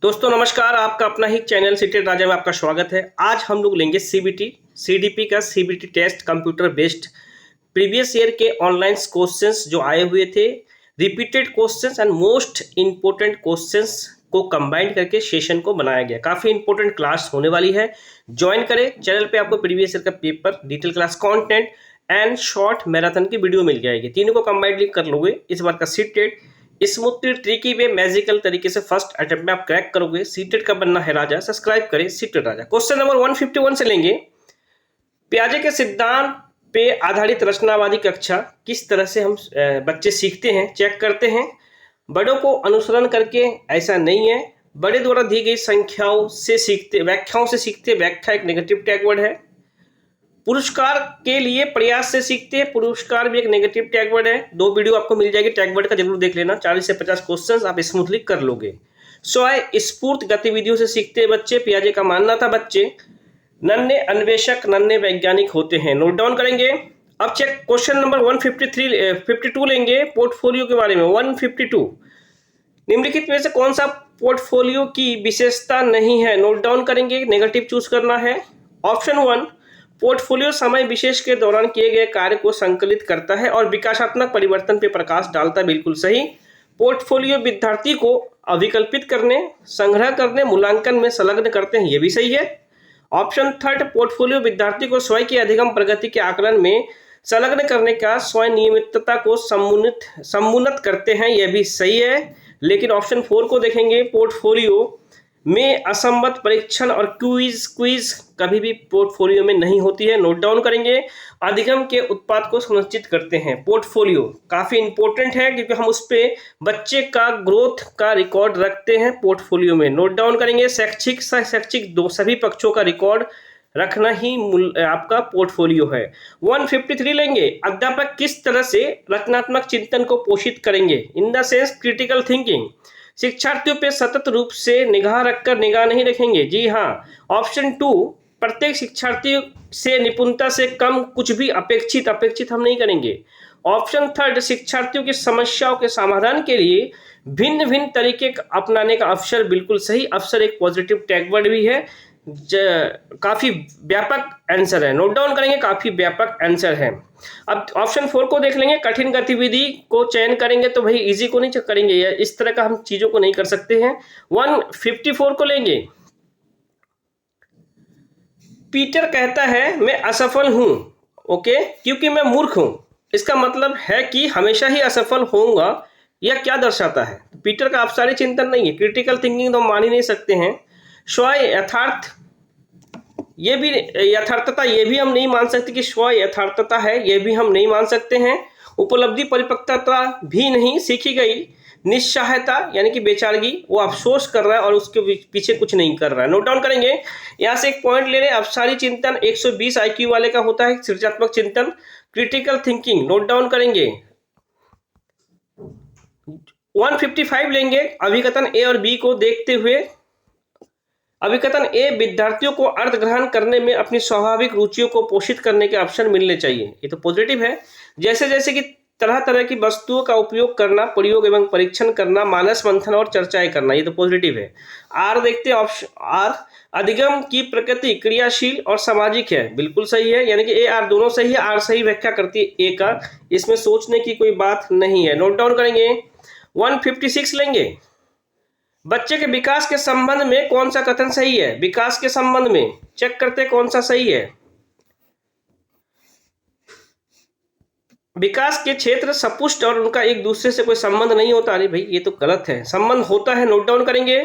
दोस्तों नमस्कार, आपका अपना ही चैनल सीटेड राजा में आपका स्वागत है। आज हम लोग लेंगे सीबीटी सीडीपी का CBT test computer based previous year के ऑनलाइन क्वेश्चंस जो आए हुए थे, repeated questions and most important questions को कंबाइन करके सेशन को बनाया गया। काफ़ी इंपॉर्टेंट क्लास होने वाली है, ज्वाइन करें। चैनल पे आपको प्रीवियस ईयर का paper, detail class content and short marathon की वीडियो मिल जाएगी। तीनों को कंबाइंडली कर लोगे। इस बार का सीटेड स्मूथली ट्रिकी वे मैजिकल तरीके से फर्स्ट अटेम्प्ट में आप क्रैक करोगे। सीटेड का बनना है राजा, सब्सक्राइब करें सीटेड राजा। क्वेश्चन नंबर 151 से लेंगे। पियाजे के सिद्धांत पे आधारित रचनावादी कक्षा किस तरह से हम बच्चे सीखते हैं, चेक करते हैं। बड़ों को अनुसरण करके ऐसा नहीं है, बड़े द्वारा दी गई संख्याओं से सीखते, व्याख्याओं से सीखते। व्याख्या एक नेगेटिव टैग वर्ड है। पुरस्कार के लिए प्रयास से सीखते हैं, पुरस्कार भी एक नेगेटिव टैग वर्ड है। दो वीडियो आपको मिल जाएगी टैग वर्ड का, जरूर देख लेना। 40 से 50 क्वेश्चंस आप स्मूथली कर लोगे। स्फूर्त गतिविधियों से सीखते हैं बच्चे। पियाजे का मानना था बच्चे नन्हे अन्वेषक, नन्हे वैज्ञानिक होते हैं। नोट डाउन करेंगे। अब चेक क्वेश्चन नंबर 152 लेंगे पोर्टफोलियो के बारे में। 152 निम्नलिखित में से कौन सा पोर्टफोलियो की विशेषता नहीं है? नोट डाउन करेंगे, नेगेटिव चूज करना है। ऑप्शन 1, पोर्टफोलियो समय विशेष के दौरान किए गए कार्य को संकलित करता है और विकासात्मक परिवर्तन पर प्रकाश डालता है। बिल्कुल सही। पोर्टफोलियो विद्यार्थी को अविकल्पित करने, संग्रह करने, मूल्यांकन में संलग्न करते हैं। यह भी सही है। ऑप्शन 3, पोर्टफोलियो विद्यार्थी को स्वयं की अधिगम प्रगति के आकलन में संलग्न करने का स्वयं नियमितता को समुन्नत करते हैं। यह भी सही है। लेकिन ऑप्शन 4 को देखेंगे। पोर्टफोलियो में असंबद्ध परीक्षण और क्विज कभी भी पोर्टफोलियो में नहीं होती है। नोट डाउन करेंगे। अधिगम के उत्पाद को सुनिश्चित करते हैं। पोर्टफोलियो काफी इंपॉर्टेंट है क्योंकि हम उस पे बच्चे का ग्रोथ का रिकॉर्ड रखते हैं पोर्टफोलियो में। नोट डाउन करेंगे। शैक्षिक दो सभी पक्षों का रिकॉर्ड रखना ही आपका पोर्टफोलियो है। 153 लेंगे। अध्यापक किस तरह से रचनात्मक चिंतन को पोषित करेंगे? In the sense critical thinking. शिक्षार्थियों पे सतत रूप से निगाह रखकर निगाह नहीं रखेंगे। जी हाँ। ऑप्शन 2, प्रत्येक शिक्षार्थी से निपुणता से कम कुछ भी अपेक्षित हम नहीं करेंगे। ऑप्शन 3, शिक्षार्थियों की समस्याओं के समाधान के लिए भिन्न भिन्न तरीके अपनाने का अवसर। बिल्कुल सही। अवसर एक पॉजिटिव टैग वर्ड भी है। काफी व्यापक आंसर है। नोट डाउन करेंगे, काफी व्यापक आंसर है। अब ऑप्शन 4 को देख लेंगे। कठिन गतिविधि को चयन करेंगे तो भाई इजी को नहीं करेंगे, या इस तरह का हम चीजों को नहीं कर सकते हैं। 154 को लेंगे। पीटर कहता है मैं असफल हूं, ओके, क्योंकि मैं मूर्ख हूं। इसका मतलब है कि हमेशा ही असफल होऊंगा। यह क्या दर्शाता है? पीटर का अपसारी चिंतन नहीं है। क्रिटिकल थिंकिंग तो मान ही नहीं सकते हैं। स्व यथार्थ, ये भी यथार्थता, ये भी हम नहीं मान सकते कि स्व यथार्थता है, ये भी हम नहीं मान सकते हैं। उपलब्धि परिपक्वता भी नहीं। सीखी गई निस्सहायता यानी कि बेचारगी, वो अफसोस कर रहा है और उसके पीछे कुछ नहीं कर रहा है। नोट डाउन करेंगे। यहाँ से एक पॉइंट ले रहे हैं। अपसारी चिंतन 120 IQ वाले का होता है। सृजनात्मक चिंतन क्रिटिकल थिंकिंग। नोट डाउन करेंगे। 155 लेंगे। अभिकथन ए और बी को देखते हुए। अभिकथन ए, विद्यार्थियों को अर्थ ग्रहण करने में अपनी स्वाभाविक रुचियों को पोषित करने के अवसर मिलने चाहिए। ये तो पॉजिटिव है। जैसे जैसे कि तरह तरह की वस्तुओं का उपयोग करना, प्रयोग एवं परीक्षण करना, मानस मंथन और चर्चाएं करना, ये तो पॉजिटिव है। आर देखते हैं। ऑप्शन आर, अधिगम की प्रकृति क्रियाशील और सामाजिक है। बिल्कुल सही है। यानी कि ए आर दोनों सही है। आर सही व्याख्या करती है ए का, इसमें सोचने की कोई बात नहीं है। नोट डाउन करेंगे। 156 लेंगे। बच्चे के विकास के संबंध में कौन सा कथन सही है? विकास के संबंध में चेक करते कौन सा सही है। विकास के क्षेत्र सपुष्ट और उनका एक दूसरे से कोई संबंध नहीं होता। अरे भाई ये तो गलत है, संबंध होता है। नोट डाउन करेंगे।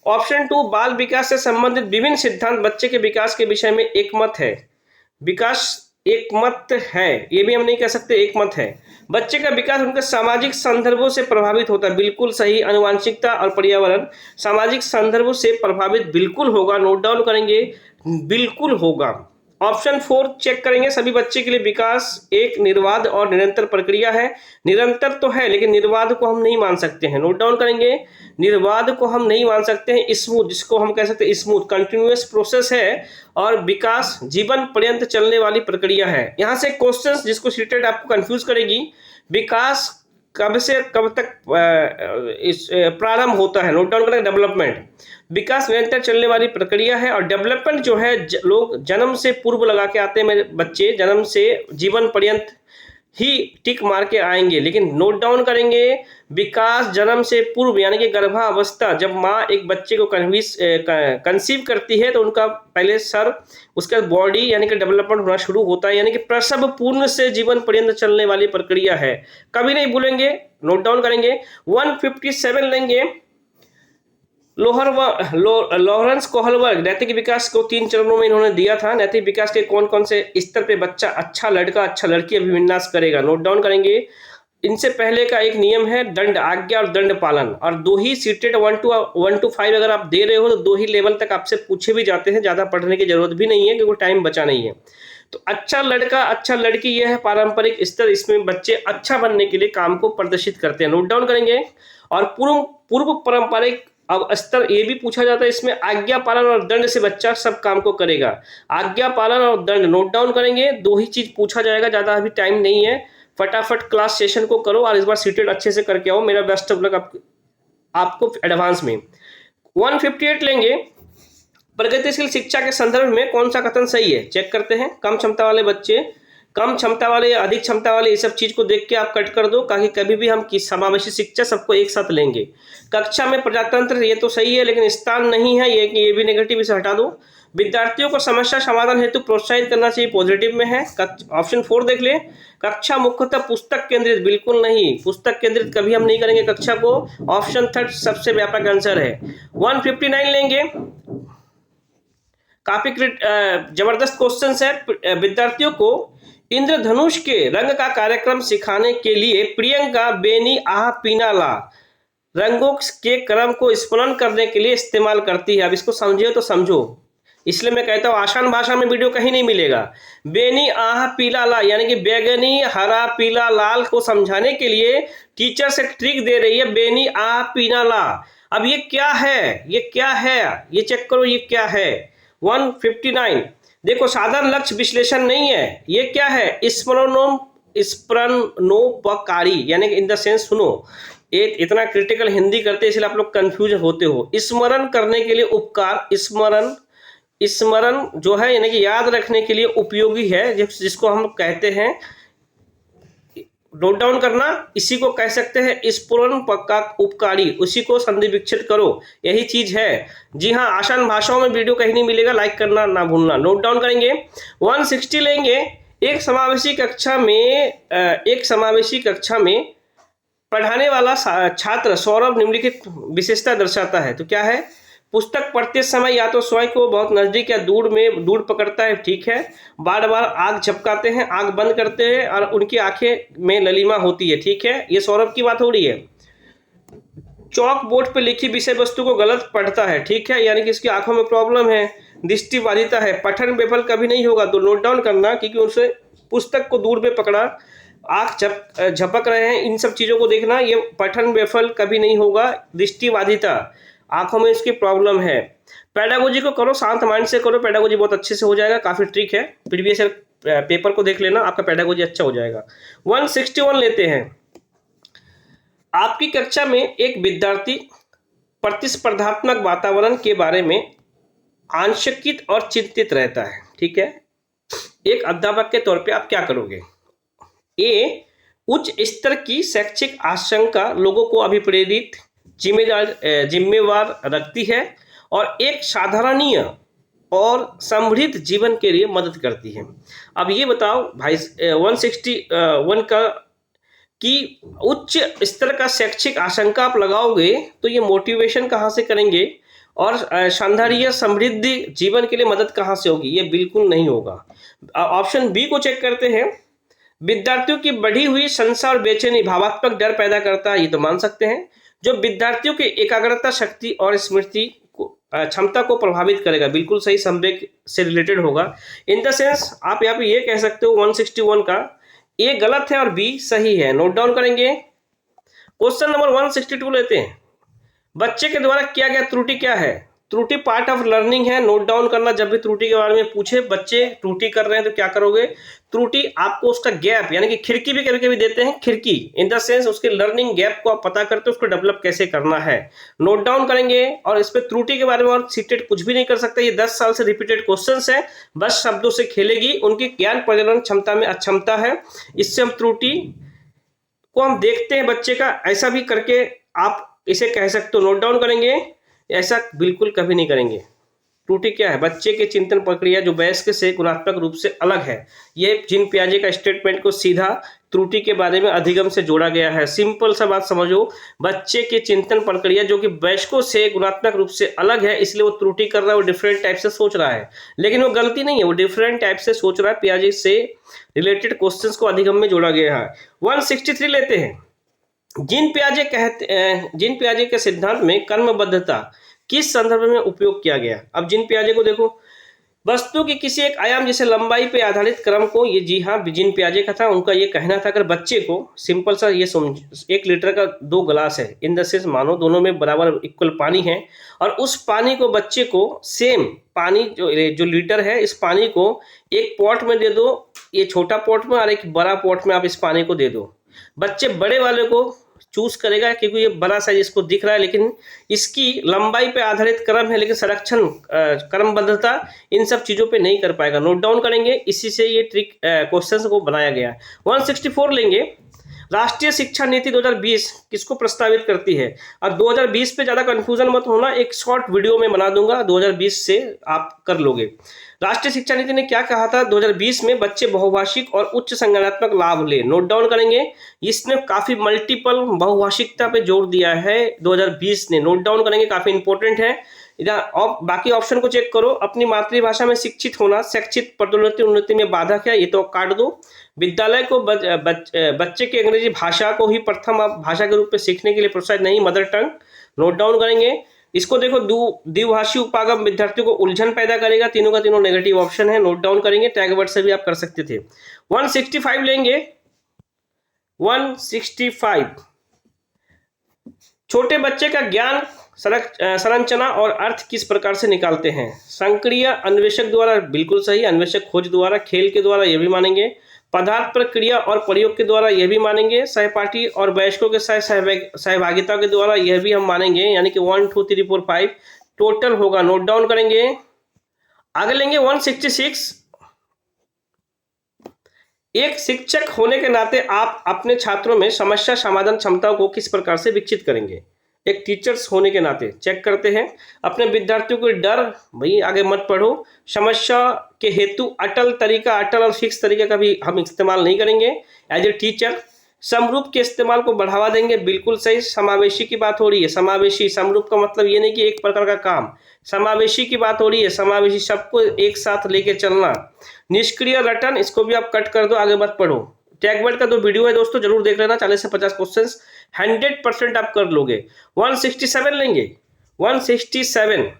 ऑप्शन 2, बाल विकास से संबंधित विभिन्न सिद्धांत बच्चे के विकास के विषय में एक मत है। विकास एक मत है, ये भी हम नहीं कह सकते एक मत है। बच्चे का विकास उनके सामाजिक संदर्भों से प्रभावित होता है। बिल्कुल सही। आनुवंशिकता और पर्यावरण सामाजिक संदर्भों से प्रभावित बिल्कुल होगा। नोट डाउन करेंगे, बिल्कुल होगा। ऑप्शन 4 चेक करेंगे। सभी बच्चे के लिए विकास एक निर्बाध और निरंतर प्रक्रिया है। निरंतर तो है लेकिन निर्बाध को हम नहीं मान सकते हैं। नोट डाउन करेंगे। निर्बाध को हम नहीं मान सकते हैं। स्मूथ, जिसको हम कह सकते हैं स्मूथ, कंटिन्यूअस प्रोसेस है और विकास जीवन पर्यंत चलने वाली प्रक्रिया है। यहाँ से क्वेश्चंस जिसको सीटेड आपको कंफ्यूज करेगी। विकास कब से कब तक इस प्रारंभ होता है, नोट डाउन करें। डेवलपमेंट विकास निरंतर चलने वाली प्रक्रिया है, और डेवलपमेंट जो है लोग जन्म से पूर्व लगा के आते हैं, मेरे बच्चे जन्म से जीवन पर्यंत ही टिक मार के आएंगे, लेकिन नोट डाउन करेंगे विकास जन्म से पूर्व यानी कि गर्भावस्था, जब माँ एक बच्चे को कंसीव करती है तो उनका पहले सर, उसके बाद बॉडी यानी कि डेवलपमेंट होना शुरू होता है, यानी कि प्रसव पूर्ण से जीवन पर्यंत चलने वाली प्रक्रिया है। कभी नहीं भूलेंगे, नोट डाउन करेंगे। 157 लेंगे। लॉरेंस कोहलबर्ग नैतिक विकास को 3 चरणों में इन्होंने दिया था। नैतिक विकास के कौन कौन से स्तर पे बच्चा अच्छा लड़का अच्छा लड़की अभिविन्यास करेगा, नोट डाउन करेंगे। इनसे पहले का एक नियम है दंड, आज्ञा और दंड पालन, और 2 ही सीटेड 1 to 5 अगर आप दे रहे हो तो 2 ही लेवल तक आपसे पूछे भी जाते हैं, ज्यादा पढ़ने की जरूरत भी नहीं है क्योंकि टाइम बचा नहीं है। तो अच्छा लड़का अच्छा लड़की यह है पारंपरिक स्तर, इसमें बच्चे अच्छा बनने के लिए काम को प्रदर्शित करते हैं, नोट डाउन करेंगे। और पूर्व पारंपरिक अब स्तर ये भी पूछा जाता है, इसमें आज्ञा पालन और दंड से बच्चा सब काम को करेगा। आज्ञा पालन और दंड नोट डाउन करेंगे, 2 ही चीज पूछा जाएगा, ज्यादा अभी टाइम नहीं है। फटाफट क्लास सेशन को करो और इस बार सीटेड अच्छे से करके आओ। मेरा बेस्ट ऑफ लक आपको एडवांस में। 158 लेंगे। प्रगतिशील शिक्षा के संदर्भ में कौन सा कथन सही है, चेक करते हैं। कम क्षमता वाले बच्चे, कम क्षमता वाले या अधिक क्षमता वाले, ये सब चीज को देख के आप कट कर दो, ताकि कभी भी हम समावेशी शिक्षा सबको एक साथ लेंगे। कक्षा में प्रजातंत्र, ये तो सही है लेकिन स्थान नहीं है, ये भी नेगेटिव, इसे हटा दो। विद्यार्थियों को समस्या समाधान हेतु प्रोत्साहित करना चाहिए, पॉजिटिव में है। ऑप्शन 4 देख ले। कक्षा मुख्यतः पुस्तक केंद्रित, बिल्कुल नहीं, पुस्तक केंद्रित कभी हम नहीं करेंगे कक्षा को। ऑप्शन 3 सबसे व्यापक आंसर है। 159 लेंगे। काफी जबरदस्त क्वेश्चन है। विद्यार्थियों को इंद्रधनुष के रंग का कार्यक्रम सिखाने के लिए प्रियंका बेनी आह पीना ला रंगों के क्रम को स्मरण करने के लिए इस्तेमाल करती है। अब इसको समझिए तो समझो, इसलिए मैं कहता हूँ आसान भाषा में वीडियो कहीं नहीं मिलेगा। बेनी आह पीला ला यानी कि बैगनी हरा पीला लाल को समझाने के लिए टीचर से ट्रिक दे रही है, बेनी आह पीना ला। अब ये क्या है, ये क्या है, ये चेक करो, ये क्या है। 159 देखो, साधारण लक्ष्य विश्लेषण नहीं है, ये क्या है, स्मरणोपकारी यानी कि इन द सेंस, सुनो, ये इतना क्रिटिकल हिंदी करते हैं इसलिए आप लोग कंफ्यूज होते हो। स्मरण करने के लिए उपकार, स्मरण जो है यानी कि याद रखने के लिए उपयोगी है, जिसको हम कहते हैं, नोट डाउन करना, इसी को कह सकते हैं स्फुरन उपकारी, उसी को संधि विच्छेद करो, यही चीज है। जी हाँ, आसान भाषाओं में वीडियो कहीं नहीं मिलेगा, लाइक करना ना भूलना। नोट डाउन करेंगे। 160 लेंगे। एक समावेशी कक्षा में पढ़ाने वाला छात्र सौरभ निम्नलिखित विशेषता दर्शाता है, तो क्या है, पुस्तक पढ़ते समय या तो स्वयं को बहुत नजदीक या दूर पकड़ता है, ठीक है, बार बार आंख झपकाते हैं, आंख बंद करते हैं और उनकी आंखें में ललिमा होती है, ठीक है, ये सौरभ की बात हो रही है। चौक बोर्ड पर लिखी विषय वस्तु को गलत पढ़ता है, ठीक है, यानी कि इसकी आंखों में प्रॉब्लम है। दृष्टिबाधिता है, पठन विफल कभी नहीं होगा, तो नोट डाउन करना, क्योंकि उसे पुस्तक को दूर में पकड़ा, आंख झपक रहे हैं, इन सब चीजों को देखना, ये पठन विफल कभी नहीं होगा। दृष्टिबाधिता, आंखों में इसकी प्रॉब्लम है। पेडागोजी को करो, शांत माइंड से करो, पेडागोजी बहुत अच्छे से हो जाएगा, काफी ट्रिक है, प्रीवियस पेपर को देख लेना, आपका पेडागोजी अच्छा हो जाएगा। 161 लेते हैं। आपकी कक्षा में एक विद्यार्थी प्रतिस्पर्धात्मक वातावरण के बारे में आशंकित और चिंतित रहता है, ठीक है, एक अध्यापक के तौर पे आप क्या करोगे। ए, उच्च स्तर की शैक्षिक आशंका लोगों को अभिप्रेरित जिम्मेवार रखती है और एक साधारणीय और समृद्ध जीवन के लिए मदद करती है। अब ये बताओ भाई, 161 का कि उच्च स्तर का शैक्षिक आशंका आप लगाओगे तो ये मोटिवेशन कहाँ से करेंगे, और शानदार समृद्धि जीवन के लिए मदद कहाँ से होगी, ये बिल्कुल नहीं होगा। ऑप्शन बी को चेक करते हैं। विद्यार्थियों की बढ़ी हुई संशय और बेचैनी भावात्मक डर पैदा करता है, ये तो मान सकते हैं, जो विद्यार्थियों की एकाग्रता शक्ति और स्मृति क्षमता को प्रभावित करेगा, बिल्कुल सही, संवेग से रिलेटेड होगा। इन द सेंस आप यहाँ पे ये कह सकते हो 161 का ए गलत है और बी सही है। नोट डाउन करेंगे। क्वेश्चन नंबर 162 लेते हैं। बच्चे के द्वारा किया गया त्रुटि क्या है, त्रुटि पार्ट ऑफ लर्निंग है, नोट डाउन करना। जब भी त्रुटि के बारे में पूछे, बच्चे त्रुटि कर रहे हैं तो क्या करोगे, त्रुटि आपको उसका गैप यानी कि खिड़की भी कभी कभी देते हैं, खिड़की इन द सेंस उसके लर्निंग गैप को आप पता करते हो, उसको डेवलप कैसे करना है, नोट डाउन करेंगे। और इस पे त्रुटि के बारे में और सीटेट कुछ भी नहीं कर सकता, ये 10 साल से रिपीटेड क्वेश्चंस है, बस शब्दों से खेलेगी। उनकी ज्ञान प्रजनन क्षमता में अक्षमता है, इससे हम त्रुटि को हम देखते हैं बच्चे का, ऐसा भी करके आप इसे कह सकते हो, नोट डाउन करेंगे। ऐसा बिल्कुल कभी नहीं करेंगे। त्रुटि क्या है, बच्चे के चिंतन प्रक्रिया जो वयस्क से गुणात्मक रूप से अलग है। ये जीन पियाजे का स्टेटमेंट को सीधा त्रुटि के बारे में अधिगम से जोड़ा गया है। सिंपल सा बात समझो, बच्चे के चिंतन प्रक्रिया जो कि वयस्कों से गुणात्मक रूप से अलग है, इसलिए वो त्रुटि कर रहा है, वो डिफरेंट टाइप से सोच रहा है, लेकिन वो गलती नहीं है, वो डिफरेंट टाइप से सोच रहा है। पियाजे से रिलेटेड क्वेश्चंस को अधिगम में जोड़ा गया है। 163 लेते हैं। जीन पियाजे के सिद्धांत में कर्मबद्धता किस संदर्भ में उपयोग किया गया। अब जीन पियाजे को देखो, वस्तु की किसी एक आयाम जैसे लंबाई पे आधारित क्रम को, ये जी हाँ जीन पियाजे का था, उनका ये कहना था अगर बच्चे को सिंपल सा ये समझ, 1 लीटर का 2 गिलास है, इन द सेंस मानो दोनों में बराबर इक्वल पानी है, और उस पानी को बच्चे को सेम पानी जो लीटर है, इस पानी को एक पॉट में दे दो, ये छोटा पॉट में, और एक बड़ा पॉट में आप इस पानी को दे दो। बच्चे बड़े वाले को चूज करेगा क्योंकि ये बड़ा साइज इसको दिख रहा है, लेकिन इसकी लंबाई पे आधारित क्रम है, लेकिन संरक्षण क्रमबद्धता इन सब चीजों पे नहीं कर पाएगा। नोट डाउन करेंगे, इसी से ये ट्रिक क्वेश्चंस को बनाया गया। 164 लेंगे। राष्ट्रीय शिक्षा नीति 2020 किसको प्रस्तावित करती है। और 2020 पे ज्यादा कंफ्यूजन मत होना, एक शॉर्ट वीडियो में बना दूंगा, 2020 से आप कर लोगे। राष्ट्रीय शिक्षा नीति ने क्या कहा था, 2020 में बच्चे बहुभाषिक और उच्च संज्ञानात्मक लाभ ले। नोट डाउन करेंगे, इसने काफी मल्टीपल बहुभाषिकता पे जोर दिया है 2020 ने, नोट डाउन करेंगे, काफी इंपॉर्टेंट है। बाकी ऑप्शन को चेक करो। अपनी मातृभाषा में शिक्षित होना शैक्षिक पदोन्नति उन्नति में बाधक है, ये तो काट दो। विद्यालय को बच्चे की अंग्रेजी भाषा को ही प्रथम भाषा के रूप में सीखने के लिए प्रोत्साहित नहीं, मदर टंग। नोट डाउन करेंगे। इसको देखो, द्विभाषी उपागम विद्यार्थियों को उलझन पैदा करेगा, तीनों का तीनों नेगेटिव ऑप्शन है, नोट डाउन करेंगे। टैग वर्ड से भी आप कर सकते थे। 165 लेंगे। 165 छोटे बच्चे का ज्ञान संरचना और अर्थ किस प्रकार से निकालते हैं। संक्रिय अन्वेषक द्वारा, बिल्कुल सही, अन्वेषक खोज द्वारा, खेल के द्वारा, यह भी मानेंगे। पदार्थ पर क्रिया और प्रयोग के द्वारा, यह भी मानेंगे। सहपाठी और वयस्कों के साथ सहभागिता के द्वारा, यह भी हम मानेंगे। यानी कि 1 2 3 4 5 टोटल होगा, नोट डाउन करेंगे। आगे लेंगे 166। एक शिक्षक होने के नाते आप अपने छात्रों में समस्या समाधान क्षमताओं को किस प्रकार से विकसित करेंगे। एक टीचर्स होने के नाते चेक करते हैं। अपने विद्यार्थियों को डर, भाई आगे मत पढ़ो। समस्या के हेतु अटल और फिक्स तरीका का भी हम इस्तेमाल नहीं करेंगे एज ए टीचर। समरूप के इस्तेमाल को बढ़ावा देंगे, बिल्कुल सही। समावेशी की बात हो रही है, समावेशी, समरूप का मतलब ये नहीं कि एक प्रकार का काम, समावेशी की बात हो रही है, समावेशी, सबको एक साथ लेके चलना। निष्क्रिय रटन, इसको भी आप कट कर दो, आगे मत पढ़ो। टैग वर्ड का 2 वीडियो है दोस्तों, जरूर देख लेना, 40 से 50 क्वेश्चंस 100% आप कर लोगे। 167 लेंगे। 167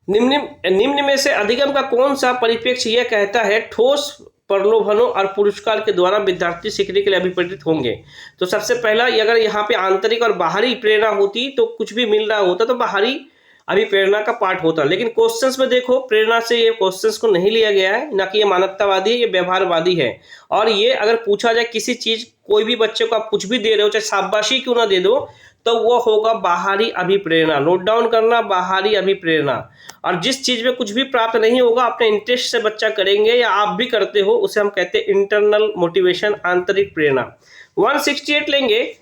निम्न में से अधिगम का कौन सा परिप्रेक्ष्य यह कहता है ठोस प्रलोभनों और पुरस्कार के द्वारा विद्यार्थी सीखने के लिए अभिप्रेरित होंगे। तो सबसे पहला, अगर यहाँ पे आंतरिक और बाहरी प्रेरणा होती तो कुछ भी मिल रहा होता तो बाहरी अभिप्रेरणा का पार्ट होता, लेकिन क्वेश्चंस में देखो प्रेरणा से ये क्वेश्चंस को नहीं लिया गया है, ना कि ये मानवतावादी है, ये व्यवहारवादी है। और ये अगर पूछा जाए किसी चीज, कोई भी बच्चे को आप कुछ भी दे रहे हो, चाहे शाबाशी क्यों ना दे दो, तो वो होगा बाहरी अभिप्रेरणा। नोट डाउन करना, बाहरी अभिप्रेरणा। और जिस चीज में कुछ भी प्राप्त नहीं होगा, अपने इंटरेस्ट से बच्चा करेंगे या आप भी करते हो, उसे हम कहते हैं इंटरनल मोटिवेशन, आंतरिक प्रेरणा। 168 लेंगे।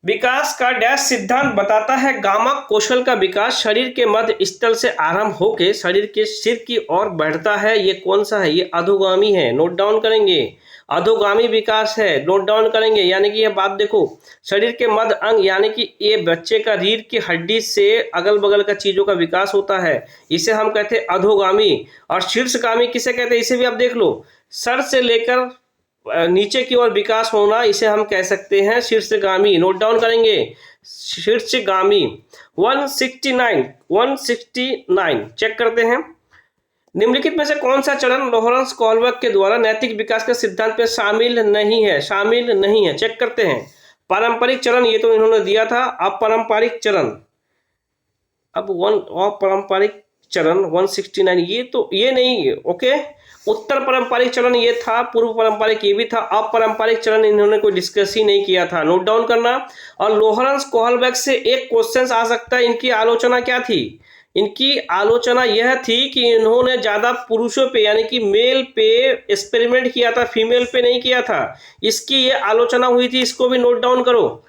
विकास का डैश सिद्धांत बताता है गामा कौशल का विकास शरीर के मध्य स्थल से आरंभ होकर शरीर के सिर की ओर बढ़ता है। ये कौन सा है, ये अधोगामी है, नोट डाउन करेंगे। अधोगामी विकास है, नोट डाउन करेंगे। यानी कि ये बात देखो, शरीर के मध्य अंग यानी कि ये बच्चे का रीढ़ की हड्डी से अगल बगल का चीजों का विकास होता है, इसे हम कहते हैं अधोगामी। और शीर्षगामी किसे कहते हैं, इसे भी आप देख लो, सर से लेकर नीचे की ओर विकास होना, इसे हम कह सकते हैं शीर्षगामी। नोट डाउन करेंगे, शीर्षगामी। 169 चेक करते हैं। निम्नलिखित में से कौन सा चरण लॉरेंस कोलबर्ग के द्वारा नैतिक विकास के सिद्धांत में शामिल नहीं है, चेक करते हैं। पारंपरिक चरण, ये तो इन्होंने दिया था। अपारंपरिक चरण, अब वन अपारंपरिक चलन 169, ये नहीं, ओके। उत्तर पारंपरिक चलन ये था, पूर्व पारंपरिक ये भी था, अपारंपरिक चलन इन्होंने कोई डिस्कस ही नहीं किया था, नोट डाउन करना। और लोहरंस कोहलबेक से एक क्वेश्चन आ सकता है, इनकी आलोचना क्या थी? इनकी आलोचना यह थी कि इन्होंने ज्यादा पुरुषों पे यानी कि मेल पे एक्सपेरिमेंट किया था, फीमेल पे नहीं किया था, इसकी ये आलोचना हुई थी, इसको भी नोट डाउन करो।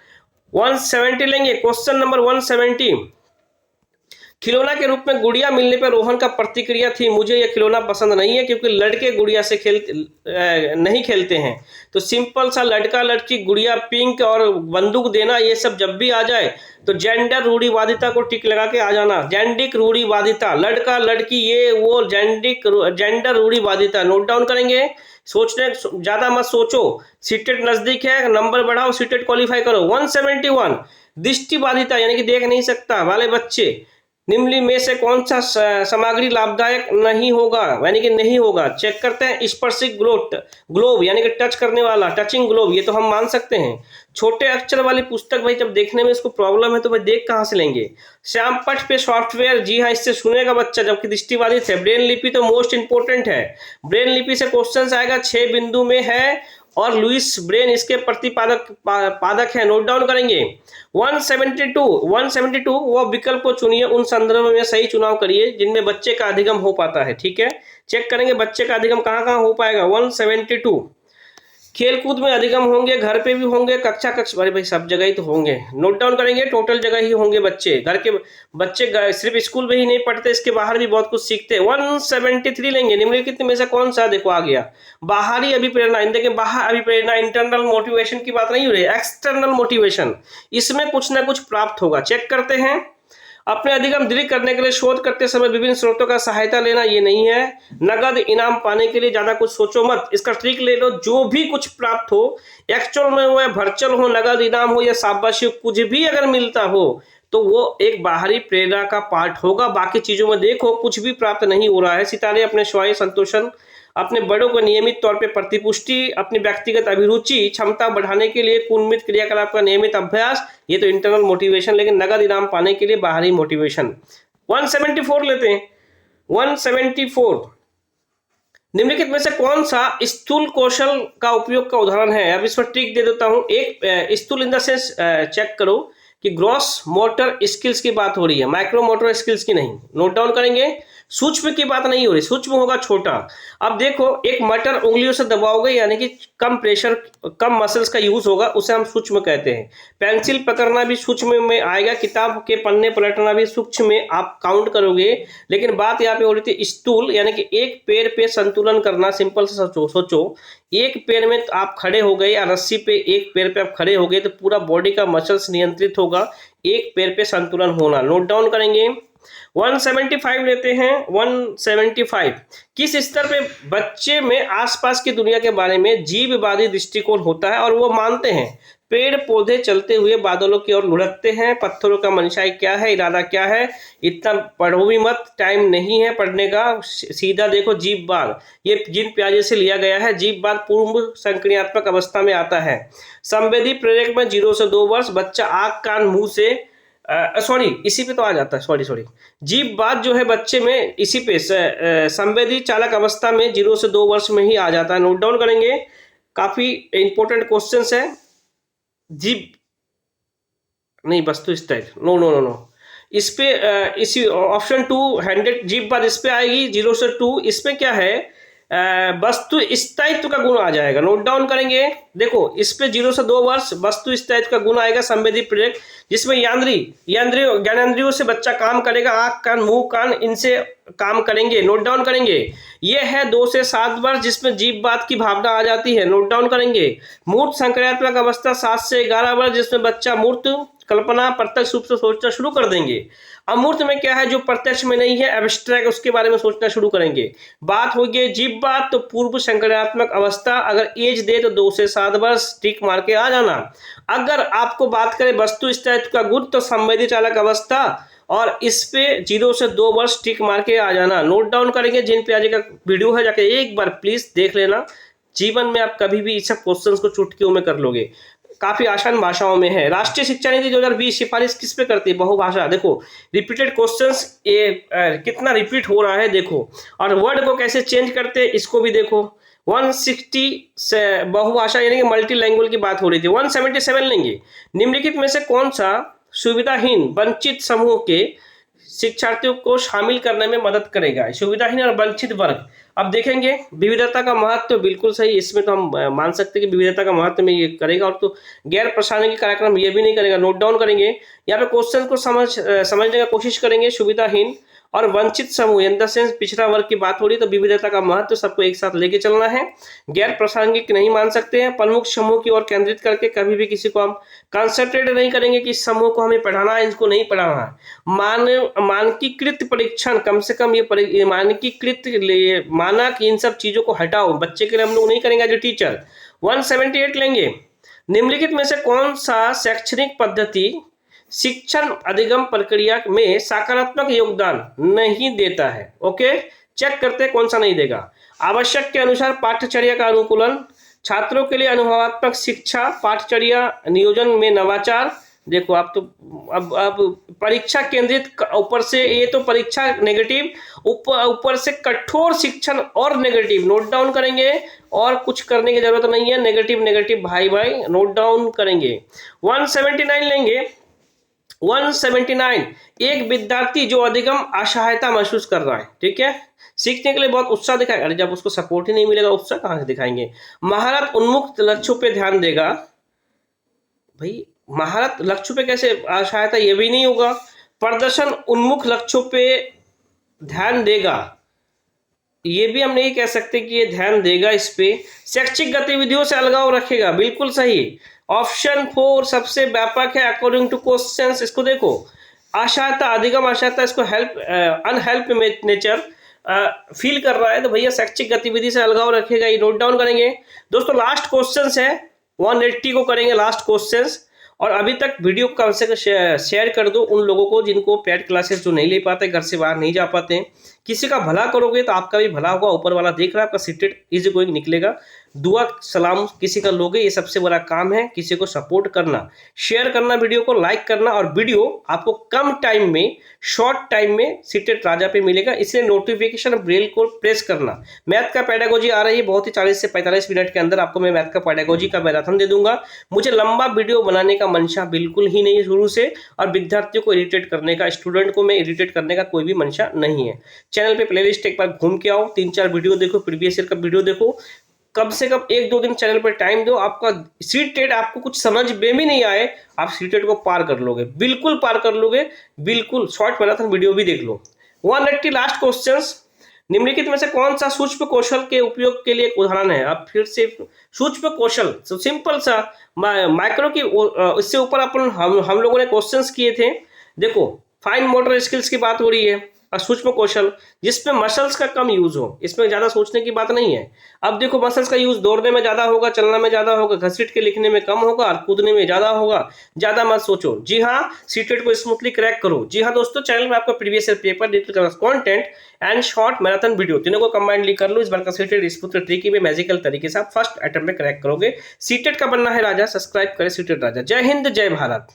170 लेंगे, क्वेश्चन नंबर 170। खिलौना के रूप में गुड़िया मिलने पर रोहन का प्रतिक्रिया थी, मुझे यह खिलौना पसंद नहीं है क्योंकि लड़के गुड़िया से नहीं खेलते हैं। तो सिंपल सा लड़का लड़की गुड़िया पिंक और बंदूक देना, ये सब जब भी आ जाए तो जेंडर रूढ़िवादिता को टिक लगा के आ जाना। जेंडिक रूढ़िवादिता, लड़का लड़की ये वो, जेंडर रूढ़िवादिता, नोट डाउन करेंगे। सोचने ज्यादा मत सोचो, सीटेट नजदीक है, नंबर बढ़ाओ, सीटेट क्वालिफाई करो। 171 दृष्टिबाधिता यानी कि देख नहीं सकता वाले बच्चे, निम्नलिखित में से कौन सा सामग्री लाभदायक नहीं होगा यानी कि नहीं होगा? चेक करते हैं। स्पर्शिक ग्लोब यानी कि टच करने वाला, टचिंग ग्लोब, ये तो हम मान सकते हैं। छोटे अक्षर वाली पुस्तक, भाई जब देखने में इसको प्रॉब्लम है तो भाई देख कहाँ से लेंगे? श्याम पट पे सॉफ्टवेयर, जी हाँ, इससे सुनेगा बच्चा जबकि दृष्टिबाधित है। ब्रेन लिपि तो मोस्ट इंपोर्टेंट है, ब्रेन लिपि से क्वेश्चन आएगा, 6 बिंदु में है और लुइस ब्रेन इसके पादक है, नोट डाउन करेंगे। 172 वो विकल्प को चुनिए, उन संदर्भ में सही चुनाव करिए जिनमें बच्चे का अधिगम हो पाता है, ठीक है। चेक करेंगे बच्चे का अधिगम कहाँ कहाँ हो पाएगा। 172 खेलकूद में अधिगम होंगे, घर पे भी होंगे, कक्षा अरे भाई सब जगह ही तो होंगे, नोट डाउन करेंगे, टोटल जगह ही होंगे बच्चे। घर के बच्चे सिर्फ स्कूल में ही नहीं पढ़ते, इसके बाहर भी बहुत कुछ सीखते हैं। 173 लेंगे, निम्नलिखित में से कौन सा, देखो आ गया, बाहरी अभिप्रेरणा। देखिए बाहर अभिप्रेरणा, इंटरनल मोटिवेशन की बात नहीं हो रही, एक्सटर्नल मोटिवेशन, इसमें कुछ ना कुछ प्राप्त होगा। चेक करते हैं। अपने अधिगम दृढ़ करने के लिए शोध करते समय विभिन्न स्रोतों का सहायता लेना, ये नहीं है। नगद इनाम पाने के लिए ज्यादा कुछ सोचो मत, इसका ट्रिक ले लो, जो भी कुछ प्राप्त हो, एक्चुअल में हो या वर्चुअल हो, नगद इनाम हो या शाबाशी हो, कुछ भी अगर मिलता हो तो वो एक बाहरी प्रेरणा का पार्ट होगा। बाकी चीजों में देखो कुछ भी प्राप्त नहीं हो रहा है। सितारे अपने स्वयं संतोषण, अपने बड़ों को नियमित तौर पे प्रतिपुष्टि, अपनी व्यक्तिगत अभिरुचि क्षमता बढ़ाने के लिए कुलमित क्रियाकलाप का नियमित अभ्यास, ये तो इंटरनल मोटिवेशन। लेकिन नगद इनाम पाने के लिए बाहरी मोटिवेशन। 174 लेते हैं। 174 निम्नलिखित में से कौन सा स्थूल कौशल का उपयोग का उदाहरण है? अब इस पर ट्रिक दे देता हूं। एक स्थूल इन द सेंस चेक करो कि ग्रॉस मोटर स्किल्स की बात हो रही है, माइक्रो मोटर स्किल्स की नहीं, नोट डाउन करेंगे। सूक्ष्म की बात नहीं हो रही, सूक्ष्म होगा छोटा। अब देखो एक मटर उंगलियों से दबाओगे यानी कि कम प्रेशर, कम मसल्स का यूज होगा, उसे हम सूक्ष्म कहते हैं। पेंसिल पकड़ना भी सूक्ष्म में आएगा, किताब के पन्ने पलटना भी सूक्ष्म में आप काउंट करोगे। लेकिन बात यहाँ पे हो रही थी स्थूल यानी कि एक पैर पे संतुलन करना। सिंपल से सोचो, एक पैर में आप खड़े हो गए या रस्सी पे एक पैर पे आप खड़े हो गए तो पूरा बॉडी का मसल्स नियंत्रित होगा, एक पैर पे संतुलन होना, नोट डाउन करेंगे। 175 लेते हैं। 175 किस स्तर पे बच्चे में आसपास की दुनिया के बारे में जीववादी दृष्टिकोण होता है और वो मानते हैं पेड़ पौधे चलते हुए बादलों की ओर लुढ़कते हैं, पत्थरों का मनशाई क्या है, इरादा क्या है, इतना पढ़ो भी मत, टाइम नहीं है पढ़ने का, सीधा देखो जीववाद, ये जीन प्याजे से लिया गया है। जीववाद पूर्व संक्रियात्मक अवस्था में आता है। संवेदी प्रेरक में 0 से 2 वर्ष, बच्चा आँख कान मुंह से सॉरी इसी पे तो आ जाता है, सॉरी जीववाद जो है बच्चे में इसी पे संवेदी चालक अवस्था में 0 से 2 वर्ष में ही आ जाता है, नोट डाउन करेंगे। काफी इंपॉर्टेंट क्वेश्चंस है। जीव नहीं, वस्तु स्थिर, नो इस पे इसी ऑप्शन 2 100 जीववाद इस पे आएगी। 0 से 2 इसमें क्या है, वस्तु स्थायित्व का गुण आ जाएगा, नोट डाउन करेंगे। देखो इस पे 0 से 2 वर्ष वस्तु स्थायित्व का गुण आएगा। संवेदी प्रेरक जिसमें ज्ञानेंद्रियों से बच्चा काम करेगा, आंख कान मुंह कान इनसे काम करेंगे, नोट डाउन करेंगे। ये है 2 से 7 वर्ष जिसमें जीववाद की भावना आ जाती है, नोट डाउन करेंगे। मूर्त संक्रियात्मक अवस्था 7 से 11 वर्ष जिसमें बच्चा मूर्त कल्पना प्रत्यक्ष रूप से सोचना शुरू कर देंगे। अमूर्त में क्या है, जो प्रत्यक्ष में नहीं है, एब्स्ट्रैक्ट, उसके बारे में सोचना शुरू करेंगे। बात हो गई जीववाद, तो पूर्व संक्रियात्मक अवस्था अगर एज दे तो 2 से 7 वर्ष, टिक मार के आ जाना। अगर आपको बात करें वस्तु स्थायित्व का गुण तो संवेदी चालक अवस्था, और इस पे 0 से 2 वर्ष टिक मार के आ जाना, नोट डाउन करेंगे। जिन प्याजे का वीडियो है जाके एक बार प्लीज देख लेना, जीवन में आप कभी भी इस क्वेश्चन को चुटकियों में कर लोगे। काफी आसान भाषाओं में है। राष्ट्रीय शिक्षा नीति 2020 सिफारिश किस पे करती है? बहुभाषा। देखो रिपीटेड क्वेश्चंस ये कितना रिपीट हो रहा है देखो, और वर्ड को कैसे चेंज करते हैं इसको भी देखो। 160 से बहुभाषा यानी कि मल्टी लैंग्वेज की बात हो रही थी। 177 लेंगे। निम्नलिखित में से कौन सा सुविधाहीन वंचित समूह के शिक्षार्थियों को शामिल करने में मदद करेगा? सुविधाहीन और वंचित वर्ग। अब देखेंगे विविधता का महत्व, बिल्कुल सही, इसमें तो हम मान सकते हैं कि विविधता का महत्व में ये करेगा, और तो गैर प्रासंगिक कार्यक्रम ये भी नहीं करेगा। नोट डाउन करेंगे, यहाँ पे क्वेश्चन को समझने का कोशिश करेंगे। सुविधाहीन और वंचित समूह इन द सेंस पिछड़ा वर्ग की बात हो रही है, तो विविधता का महत्व सबको एक साथ लेके चलना है। गैर प्रासंगिक नहीं मान सकते हैं। प्रमुख समूह की ओर केंद्रित करके कभी भी किसी को हम कंसंट्रेट नहीं करेंगे कि इस समूह को हमें पढ़ाना है, इनको नहीं पढ़ाना है। मानकीकृत परीक्षण, कम से कम ये मानकीकृत मानक इन सब चीजों को हटाओ, बच्चे के लिए हम लोग नहीं करेंगे एज ए टीचर। 178 लेंगे। निम्नलिखित में से कौन सा शैक्षणिक पद्धति शिक्षण अधिगम प्रक्रिया में सकारात्मक योगदान नहीं देता है? ओके, चेक करते हैं कौन सा नहीं देगा। आवश्यक के अनुसार पाठ्यचर्या का अनुकूलन, छात्रों के लिए अनुभवात्मक शिक्षा, पाठ्यचर्या नियोजन में नवाचार। देखो आप तो अब परीक्षा केंद्रित, ऊपर से ये तो परीक्षा नेगेटिव, ऊपर से कठोर शिक्षण और नेगेटिव। नोट डाउन करेंगे, और कुछ करने की जरूरत नहीं है। नेगेटिव नेगेटिव भाई भाई नोट डाउन करेंगे। 179 लेंगे। 179, एक विद्यार्थी जो अधिगम असहायता महसूस कर रहा है, ठीक है, सीखने के लिए बहुत उत्साह दिखाएगा। अरे जब उसको सपोर्ट ही नहीं मिलेगा, उत्साह कहाँ से दिखाएंगे? महारत उन्मुख लक्ष्यों पे ध्यान देगा। भाई महारत लक्ष्यों पे कैसे असहायता, ये भी नहीं होगा। प्रदर्शन उन्मुख लक्ष्यों पे ध्यान देगा, ये भी हम नहीं कह सकते कि ये ध्यान देगा इस पे। शैक्षिक गतिविधियों से अलगाव रखेगा, बिल्कुल सही। ऑप्शन 4 सबसे व्यापक है अकॉर्डिंग टू क्वेश्चंस। इसको देखो, असहायता, अधिगम असहायता, इसको हेल्प अनहेल्प नेचर फील कर रहा है, तो भैया शैक्षिक गतिविधि से अलगाव रखेगा, ये नोट डाउन करेंगे। दोस्तों लास्ट क्वेश्चंस है, 180 को करेंगे लास्ट क्वेश्चंस। और अभी तक वीडियो कम से कम शेयर कर दो उन लोगों को जिनको पेड क्लासेस जो नहीं ले पाते, घर से बाहर नहीं जा पाते हैं। किसी का भला करोगे तो आपका भी भला होगा, ऊपर वाला देख रहा है, आपका सीटेट इजी गोइंग निकलेगा। दुआ सलाम किसी का लोगे, ये सबसे बड़ा काम है। किसी को सपोर्ट करना, शेयर करना, वीडियो को लाइक करना, और वीडियो आपको कम टाइम में, शॉर्ट टाइम में सीटेट राजा पे मिलेगा, इसलिए नोटिफिकेशन बेल को प्रेस करना। मैथ का पेडागोजी आ रही है, बहुत ही 40 से 45 मिनट के अंदर आपको मैं मैथ का पेडागोजी का मैराथन दे दूंगा। मुझे लंबा वीडियो बनाने का मंशा बिल्कुल ही नहीं शुरू से, और विद्यार्थियों को इरिटेट करने का, स्टूडेंट को मैं इरिटेट करने का कोई भी मंशा नहीं है। चैनल पे प्लेलिस्ट एक बार घूम के आओ, 3-4 वीडियो देखो, प्रीवियस ईयर का वीडियो देखो, कम से कम 1-2 दिन चैनल पर टाइम दो। आपका सीटेट आपको कुछ समझ में भी नहीं आए, आप सीटेट को पार कर लोगे, बिल्कुल पार कर लोगे, बिल्कुल। शॉर्ट मैराथन वीडियो भी देख लो। 180 लास्ट क्वेश्चंस। निम्नलिखित में से कौन सा सूक्ष्म कौशल के उपयोग के लिए एक उदाहरण है? अब फिर से सूक्ष्म कौशल, सिंपल सा माइक्रो की, इससे ऊपर अपन हम लोगों ने क्वेश्चंस किए थे। देखो फाइन मोटर स्किल्स की बात हो रही है, और सूक्ष्म कौशल जिसमें मसल्स का कम यूज हो, इसमें ज्यादा सोचने की बात नहीं है। अब देखो मसल्स का यूज दौड़ने में ज्यादा होगा, चलने में ज्यादा होगा, घसीट के लिखने में कम होगा, और कूदने में ज्यादा होगा। ज्यादा मत सोचो। जी हाँ, सीटेट को स्मूथली क्रैक करो। जी हाँ दोस्तों, चैनल में आपका previous year paper, detail content and short marathon video तीनों को कंबाइंडली कर लो। इस बार का सीटेट स्मूथ ट्रिकी में मैजिकल तरीके से आप फर्स्ट अटेम्प्ट में क्रैक करोगे। सीटेट का बनना है राजा, सब्सक्राइब करें सीटेट राजा। जय हिंद, जय भारत।